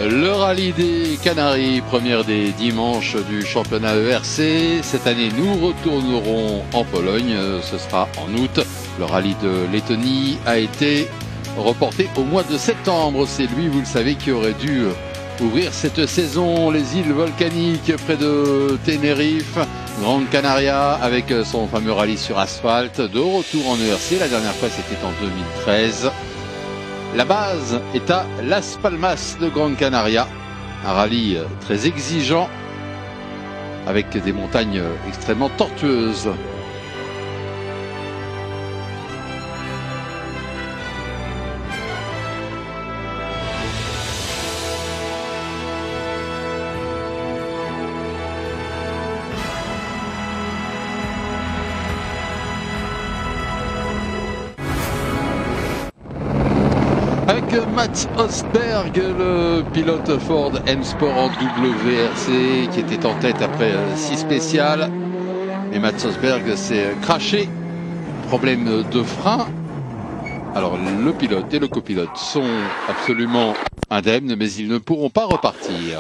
Le rallye des Canaries, première des dimanches du championnat ERC. Cette année, nous retournerons en Pologne. Ce sera en août. Le rallye de Lettonie a été reporté au mois de septembre. C'est lui, vous le savez, qui aurait dû ouvrir cette saison. Les îles volcaniques près de Tenerife, Grande Canaria, avec son fameux rallye sur asphalte. De retour en ERC. La dernière fois, c'était en 2013. La base est à Las Palmas de Grande Canaria, un rallye très exigeant avec des montagnes extrêmement tortueuses. Avec Mats Östberg, le pilote Ford M-Sport en WRC qui était en tête après 6 spéciales. Mais Mats Östberg s'est craché, problème de frein. Alors le pilote et le copilote sont absolument indemnes, mais ils ne pourront pas repartir.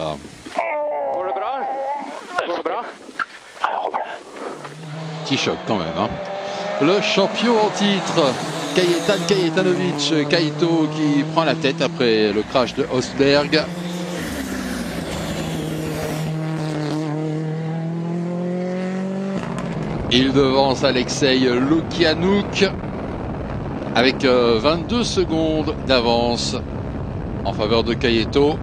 Petit choc quand même, hein. Le champion en titre, Kajetan Kajetanovic, Kaito, qui prend la tête après le crash de Östberg. Il devance Alexei Lukianouk avec 22 secondes d'avance en faveur de Kajeto.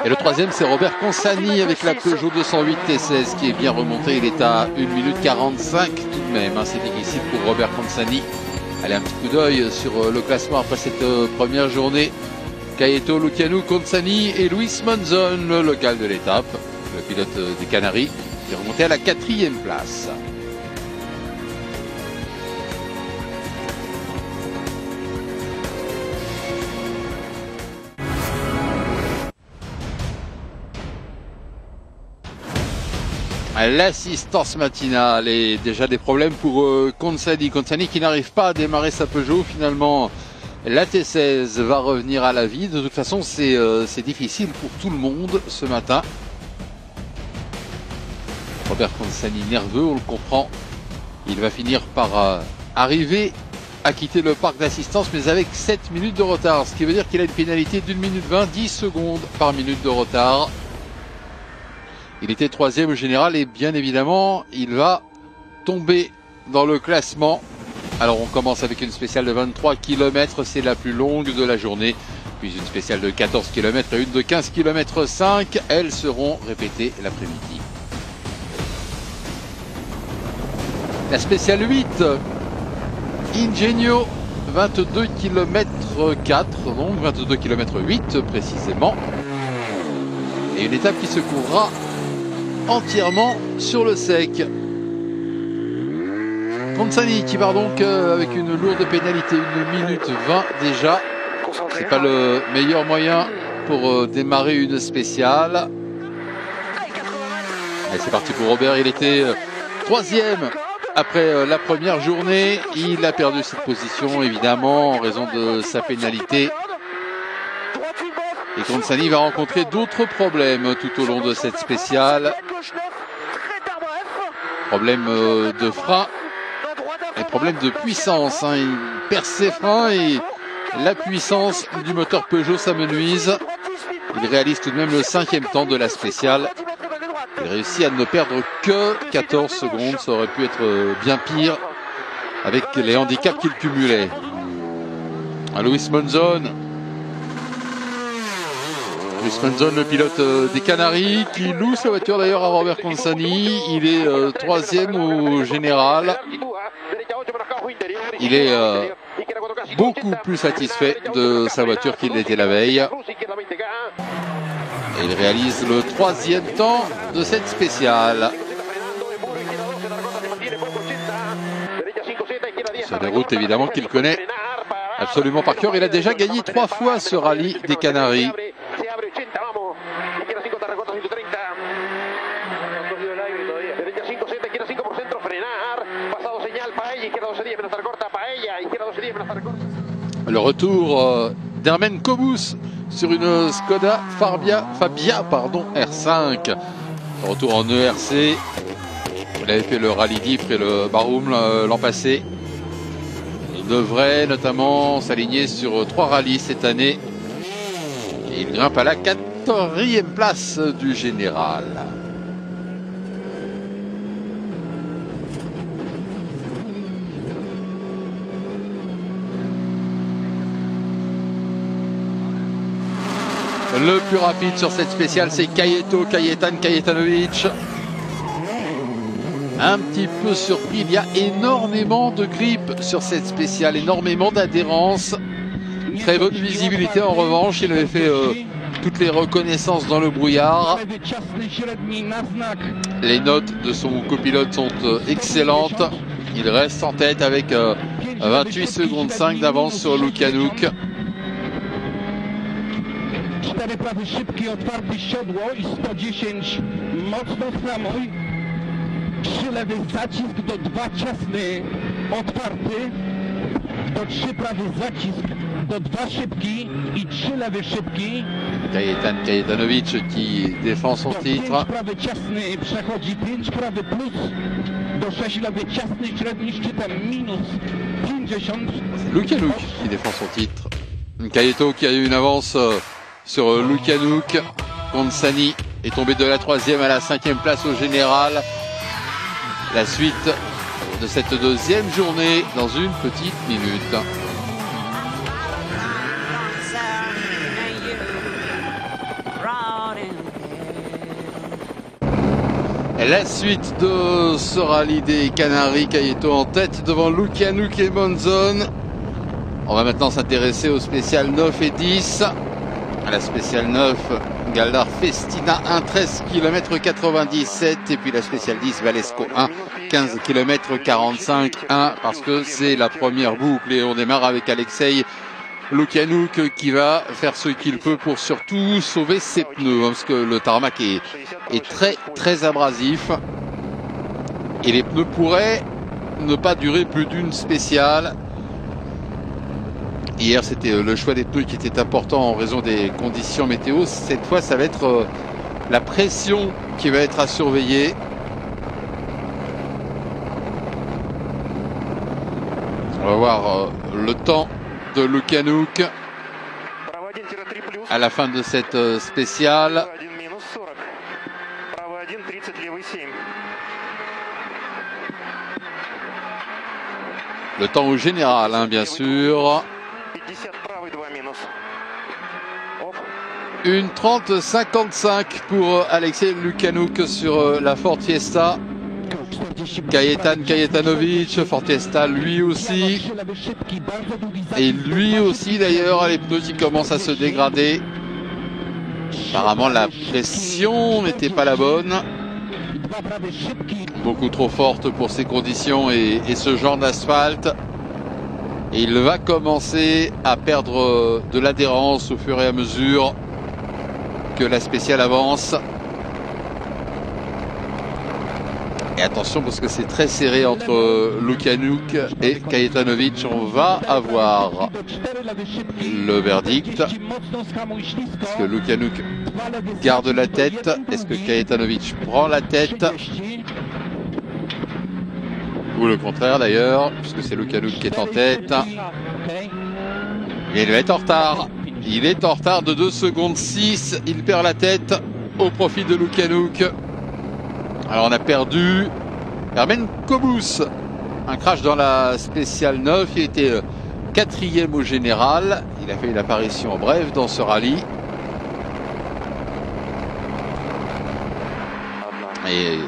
Et le troisième, c'est Robert Consani avec la Peugeot 208 T16 qui est bien remonté. Il est à 1 minute 45 tout de même. C'est difficile pour Robert Consani. Allez, un petit coup d'œil sur le classement après cette première journée. Kajeto, Lukianouk, Consani et Luis Monzon, le local de l'étape, le pilote des Canaries, qui est remonté à la 4e place. L'assistance matinale et déjà des problèmes pour Consani. Consani qui n'arrive pas à démarrer sa Peugeot. Finalement, la T16 va revenir à la vie. De toute façon, c'est difficile pour tout le monde ce matin. Robert Consani nerveux, on le comprend. Il va finir par arriver à quitter le parc d'assistance, mais avec 7 minutes de retard. Ce qui veut dire qu'il a une pénalité d'1 minute 20, 10 secondes par minute de retard. Il était 3e au général et bien évidemment, il va tomber dans le classement. Alors on commence avec une spéciale de 23 km, c'est la plus longue de la journée. Puis une spéciale de 14 km et une de 15 km 5. Elles seront répétées l'après-midi. La spéciale 8, Ingenio, 22 km 4, donc 22 km 8 précisément. Et une étape qui se courra entièrement sur le sec. Consani qui part donc avec une lourde pénalité, 1 minute 20 déjà. C'est pas le meilleur moyen pour démarrer une spéciale. Allez, c'est parti pour Robert, il était 3e après la première journée. Il a perdu cette position évidemment en raison de sa pénalité. Et Consani va rencontrer d'autres problèmes tout au long de cette spéciale. Problème de frein et problème de puissance. Il perd ses freins et la puissance du moteur Peugeot s'amenuise. Il réalise tout de même le 5e temps de la spéciale. Il réussit à ne perdre que 14 secondes. Ça aurait pu être bien pire avec les handicaps qu'il cumulait. Luis Monzon. Luis Monzon, le pilote des Canaries, qui loue sa voiture d'ailleurs à Robert Consani. Il est 3e au général. Il est beaucoup plus satisfait de sa voiture qu'il l'était la veille. Et il réalise le 3e temps de cette spéciale. Sur des routes évidemment qu'il connaît absolument par cœur. Il a déjà gagné 3 fois ce rallye des Canaries. Le retour d'Hermen Kobus sur une Skoda Fabia R5. Retour en ERC. Il avait fait le Rallye d'Ypres et le Barum l'an passé. Il devrait notamment s'aligner sur 3 rallyes cette année. Et il grimpe à la 4e place du général. Le plus rapide sur cette spéciale, c'est Kajetan Kajetanovic. Un petit peu surpris, il y a énormément de grippe sur cette spéciale, énormément d'adhérence. Très bonne visibilité en revanche, il avait fait toutes les reconnaissances dans le brouillard. Les notes de son copilote sont excellentes. Il reste en tête avec 28 secondes 5 d'avance sur Lukjanuk. 4 prawy szybki, otwarty siodło i 110 mocno w hamuj. 3 lewy zacisk, do 2 ciasny, otwarty, do 3 prawy zacisk, do 2 szybki i 3 lewy szybki. Kajetan Kajetanovic qui défend son titre. 5 prawy ciasny przechodzi, 5 prawy plus, do 6 lewy ciasny, średni szczytem minus 50. Lukjanuk qui défend son titre. Kajeto qui a eu une avance sur Lukjanuk. Consani est tombé de la 3e à la 5e place au général. La suite de cette 2e journée dans une petite minute. La suite de ce rallye des Canaries, Kajeto en tête devant Lukjanuk et Monzon. On va maintenant s'intéresser aux spéciales 9 et 10. À la spéciale 9, Galdar Festina 1, 13 km 97. Et puis la spéciale 10, Valesco 1, 15 km 45. 1 parce que c'est la première boucle. Et on démarre avec Alexei Lukjanuk qui va faire ce qu'il peut pour surtout sauver ses pneus. Parce que le tarmac est très abrasif. Et les pneus pourraient ne pas durer plus d'une spéciale. Hier, c'était le choix des pneus qui était important en raison des conditions météo. Cette fois, ça va être la pression qui va être à surveiller. On va voir le temps de Lukjanuk à la fin de cette spéciale. Le temps au général, hein, bien sûr. Une 30-55 pour Alexei Lukjanuk sur la Ford Fiesta. Kajetan Kajetanovic, Ford Fiesta lui aussi. Et lui aussi d'ailleurs, les pneus qui commencent à se dégrader. Apparemment la pression n'était pas la bonne. Beaucoup trop forte pour ces conditions et ce genre d'asphalte. Et il va commencer à perdre de l'adhérence au fur et à mesure que la spéciale avance. Et attention parce que c'est très serré entre Lukjanuk et Kajetanovic. On va avoir le verdict. Est-ce que Lukjanuk garde la tête? Est-ce que Kajetanovic prend la tête? Ou le contraire d'ailleurs, puisque c'est Lukjanuk qui est en tête. Et il va être en retard. Il est en retard de 2 secondes 6. Il perd la tête au profit de Lukjanuk. Alors on a perdu Hermen Kobus. Un crash dans la spéciale 9. Il était 4e au général. Il a fait une apparition brève dans ce rallye. Et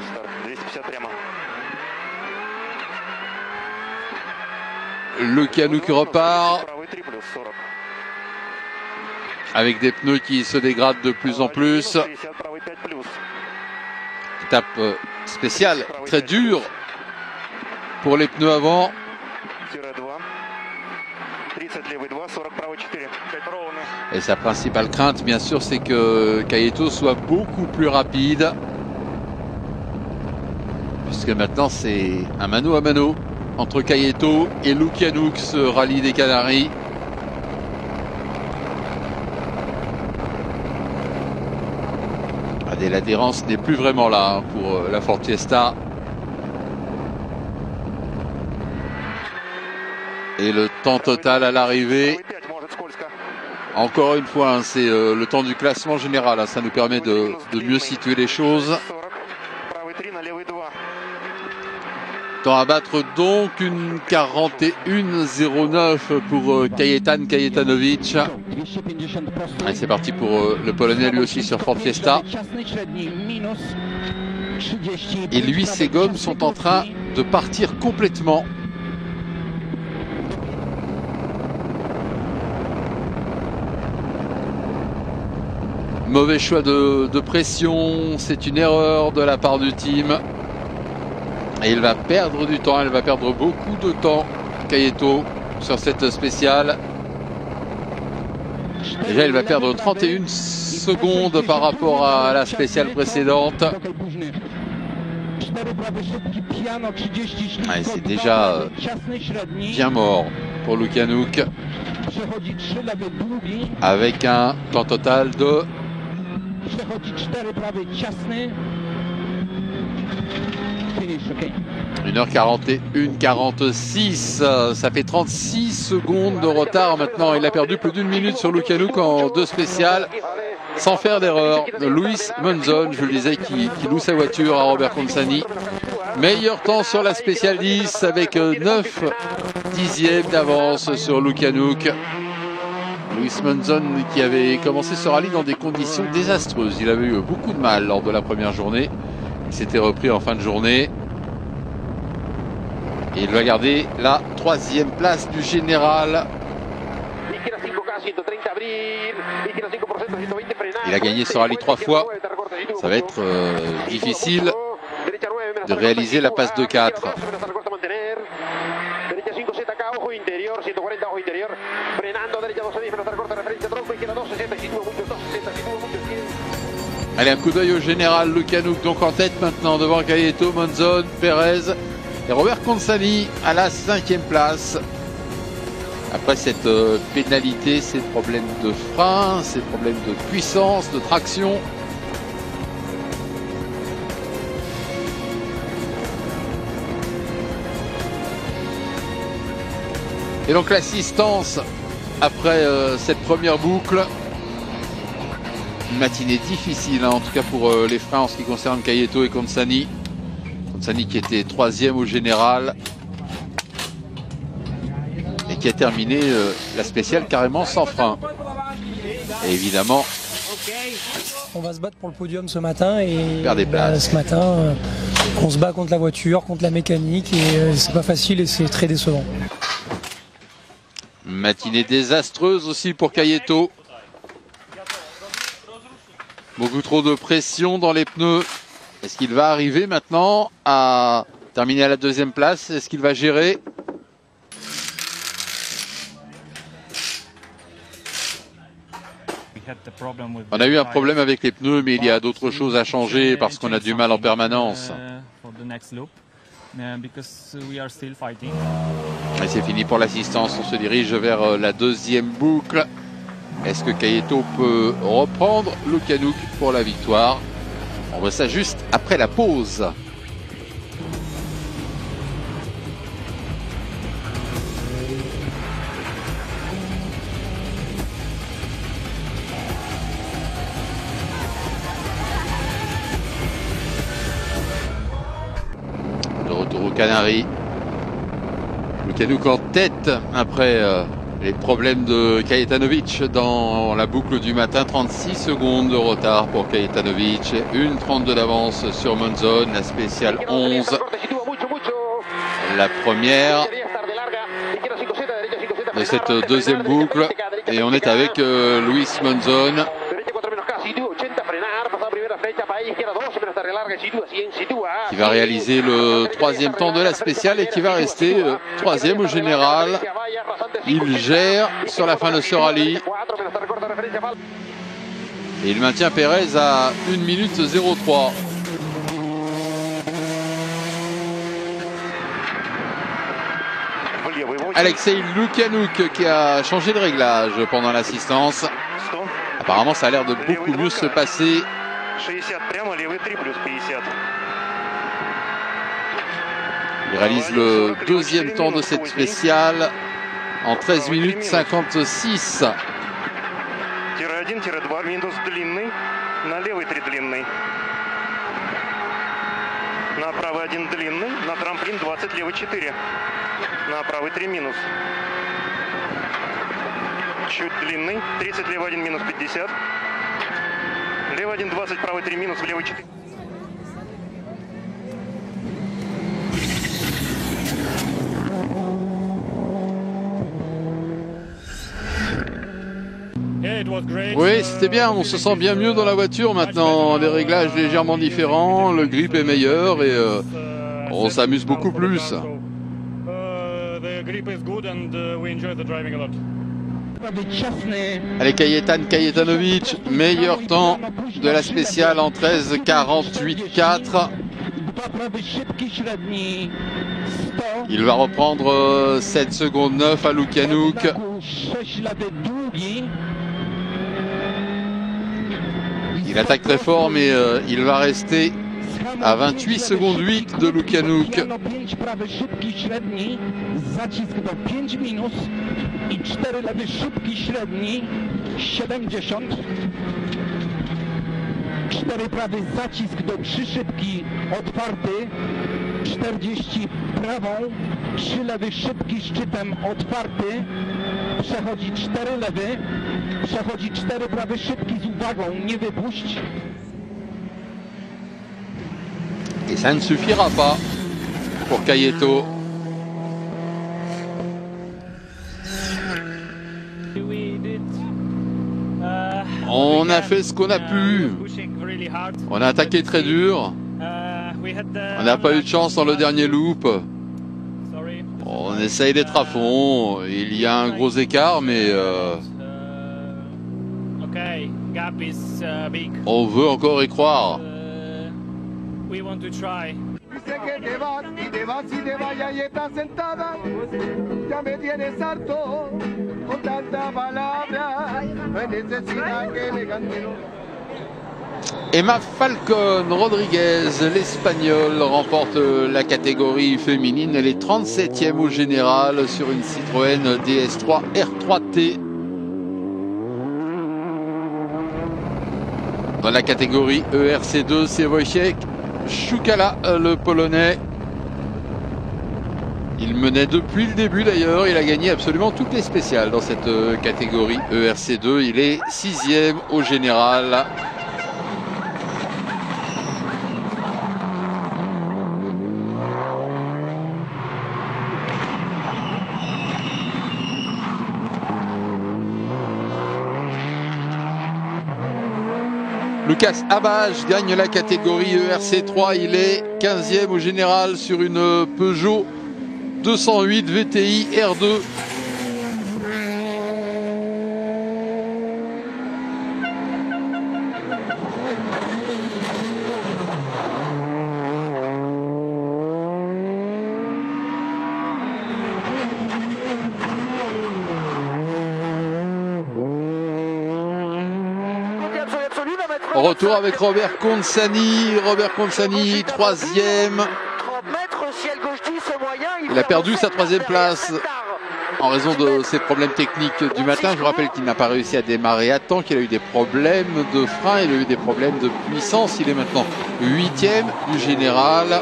Lukjanuk repart avec des pneus qui se dégradent de plus en plus. Étape spéciale très dure pour les pneus avant. Et sa principale crainte, bien sûr, c'est que Kajeto soit beaucoup plus rapide. Puisque maintenant, c'est un mano à mano entre Kajeto et Lukjanuk, ce rallye des Canaries. Regardez, l'adhérence n'est plus vraiment là hein, pour la Ford Fiesta. Et le temps total à l'arrivée, encore une fois, hein, c'est le temps du classement général. Hein, ça nous permet de mieux situer les choses. Temps à battre donc une 41,09 pour Kajetan Kajetanovic. Allez, c'est parti pour le Polonais lui aussi sur Ford Fiesta. Et lui, ses gommes sont en train de partir complètement. Mauvais choix de pression, c'est une erreur de la part du team. Et il va perdre du temps, elle va perdre beaucoup de temps, Kajeto, sur cette spéciale. Déjà, il va perdre 31 secondes par rapport à la spéciale précédente. Ouais, c'est déjà bien mort pour Łukianuk. Avec un temps total de 1h41,46. Ça fait 36 secondes de retard maintenant. Il a perdu plus d'une minute sur Łukianuk en deux spéciales sans faire d'erreur. Luis Monzon, je le disais, qui loue sa voiture à Robert Consani. Meilleur temps sur la spéciale 10 avec 9 dixièmes d'avance sur Łukianuk. Luis Monzon qui avait commencé ce rallye dans des conditions désastreuses. Il avait eu beaucoup de mal lors de la première journée. Il s'était repris en fin de journée. Et il va garder la 3e place du général. Il a gagné ce rallye 3 fois. Ça va être difficile de réaliser la passe de 4. Allez, un coup d'œil au général. Łukianuk donc en tête maintenant devant Kajeto, Monzon, Perez et Robert Consani à la 5e place. Après cette pénalité, ces problèmes de frein, ces problèmes de puissance, de traction. Et donc l'assistance après cette première boucle. Une matinée difficile, hein, en tout cas pour les freins en ce qui concerne Kajeto et Consani. Consani qui était 3e au général et qui a terminé la spéciale carrément sans frein. Et évidemment, on va se battre pour le podium ce matin et ce matin on se bat contre la voiture, contre la mécanique et c'est pas facile et c'est très décevant. Matinée désastreuse aussi pour Kajeto. Beaucoup trop de pression dans les pneus. Est-ce qu'il va arriver maintenant à terminer à la 2e place? Est-ce qu'il va gérer? On a eu un problème avec les pneus, mais il y a d'autres choses à changer parce qu'on a du mal en permanence. Et c'est fini pour l'assistance. On se dirige vers la 2e boucle. Est-ce que Kajeto peut reprendre Łukianuk pour la victoire? On voit ça juste après la pause. De retour aux Canaries. Łukianuk en tête après les problèmes de Kajetanovic dans la boucle du matin. 36 secondes de retard pour Kajetanovic. 1,32 d'avance sur Monzon. La spéciale 11. La première de cette 2e boucle. Et on est avec Luis Monzon, qui va réaliser le 3e temps de la spéciale et qui va rester 3e au général. Il gère sur la fin de ce rallye. Et il maintient Perez à 1 minute 03. Alexei Łukianuk qui a changé de réglage pendant l'assistance. Apparemment ça a l'air de beaucoup mieux se passer Il réalise le deuxième temps de cette spéciale en 13 minutes 56. Тире-1, минус длинный, на левый 3 длинный. На правый 1 длинный, на трамплин 20, левый 4. На правый 3 минус. Чуть длинный, 30, левый 1 минус 50. Левый 1 20, правый 3 минус, левый 4. Oui, c'était bien, on se sent bien mieux dans la voiture maintenant, les réglages légèrement différents, le grip est meilleur et on s'amuse beaucoup plus. Allez, Kajetanovic, meilleur temps de la spéciale en 13:48.4. Il va reprendre 7 secondes 9 à Lukjanuk. Il attaque très fort, mais il va rester à 28 secondes 8 de Lukjanuk. Prawy zacisk do przyszybki otwarty, 40 prawą, 3 lewy szybki szczytem otwarty, przechodzi 4 lewy, przechodzi 4 prawy szybki z uwagą, nie wypuść. Et ça ne suffira pas pour Kajeto. On a fait ce qu'on a pu. On a attaqué très dur. On n'a pas eu de chance dans le dernier loop. On essaye d'être à fond. Il y a un gros écart, mais on veut encore y croire. Dice que te vas y te vas y te vayas y estás sentada. Ya me tienes harto con tanta palabra. No hay necesidad que me cante. Emma Falcon Rodriguez, l'Espagnole, remporte la catégorie féminine. Elle est 37e au général sur une Citroën DS3 R3T. Dans la catégorie ERC2, c'est Wojciech Szukala, le Polonais. Il menait depuis le début d'ailleurs. Il a gagné absolument toutes les spéciales dans cette catégorie ERC2. Il est 6e au général. Lucas Habage gagne la catégorie ERC3, il est 15e au général sur une Peugeot 208 VTI R2. Retour avec Robert Consani, 3e. Il a perdu sa 3e place en raison de ses problèmes techniques du matin. Je vous rappelle qu'il n'a pas réussi à démarrer à temps, qu'il a eu des problèmes de frein, il a eu des problèmes de puissance. Il est maintenant 8e du général.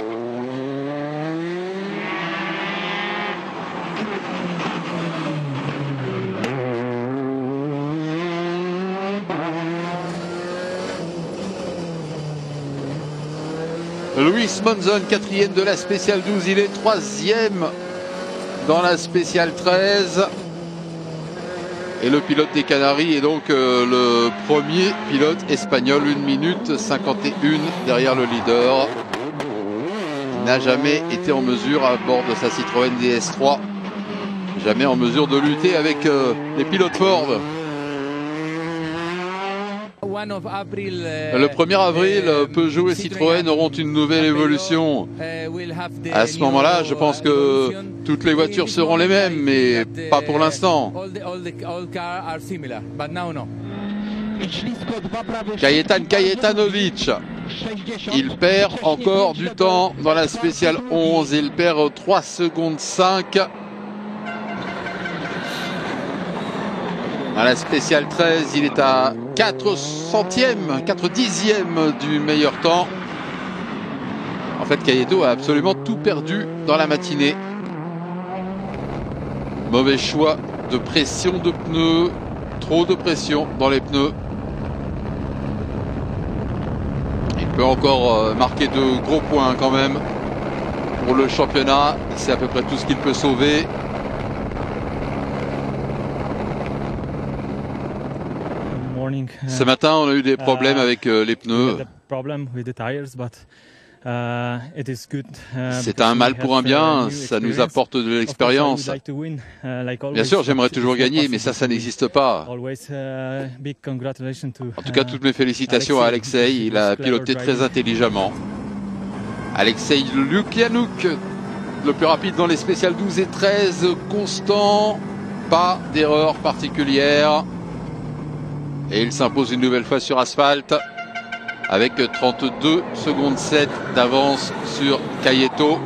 Luis Monzon, 4e de la spéciale 12, il est 3e dans la spéciale 13. Et le pilote des Canaries est donc le premier pilote espagnol, 1 minute 51 derrière le leader. Il n'a jamais été en mesure à bord de sa Citroën DS3, jamais en mesure de lutter avec les pilotes Ford. Le 1er avril, Peugeot et Citroën auront une nouvelle évolution. À ce moment-là, je pense que toutes les voitures seront les mêmes, mais pas pour l'instant. Kajetan Kajetanovic. Il perd encore du temps dans la spéciale 11. Il perd 3 secondes 5. Dans la spéciale 13, il est à 4 centièmes, 4 dixièmes du meilleur temps. En fait, Kajeto a absolument tout perdu dans la matinée. Mauvais choix de pression de pneus. Trop de pression dans les pneus. Il peut encore marquer de gros points quand même. Pour le championnat, c'est à peu près tout ce qu'il peut sauver. Ce matin, on a eu des problèmes avec les pneus. C'est un mal pour un bien, ça nous apporte de l'expérience. Bien sûr, j'aimerais toujours gagner, mais ça n'existe pas. En tout cas, toutes mes félicitations à Alexei, il a piloté très intelligemment. Alexei Lukianouk, le plus rapide dans les spéciales 12 et 13, constant, pas d'erreur particulière. Et il s'impose une nouvelle fois sur asphalte avec 32 secondes 7 d'avance sur Kajeto.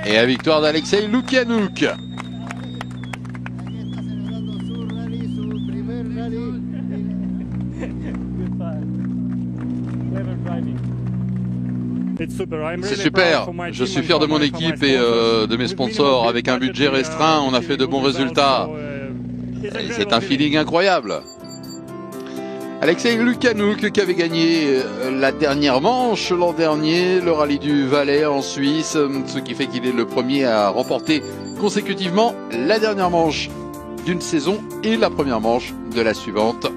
Et la victoire d'Alexei Lukianouk. C'est super, je suis fier de mon équipe et de mes sponsors. Avec un budget restreint, on a fait de bons résultats. C'est un feeling incroyable. Alexei Lukianouk qui avait gagné la dernière manche l'an dernier, le rallye du Valais en Suisse, ce qui fait qu'il est le premier à remporter consécutivement la dernière manche d'une saison et la première manche de la suivante.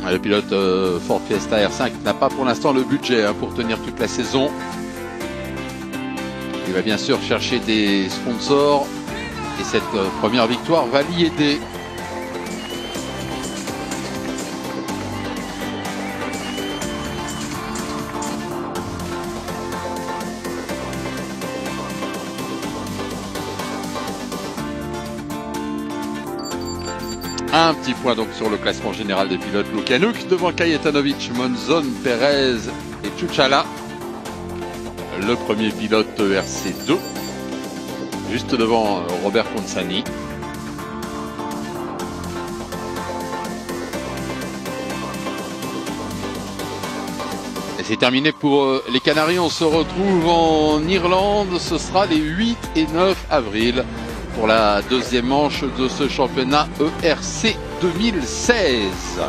Le pilote Ford Fiesta R5 n'a pas pour l'instant le budget pour tenir toute la saison. Il va bien sûr chercher des sponsors et cette première victoire va l'y aider. Un petit point donc sur le classement général des pilotes. Lukianouk devant Kajetanovic, Monzon, Perez et Chuchala. Le premier pilote RC2, juste devant Robert Consani. Et c'est terminé pour les Canaries. On se retrouve en Irlande. Ce sera les 8 et 9 avril. Pour la deuxième manche de ce championnat ERC 2016.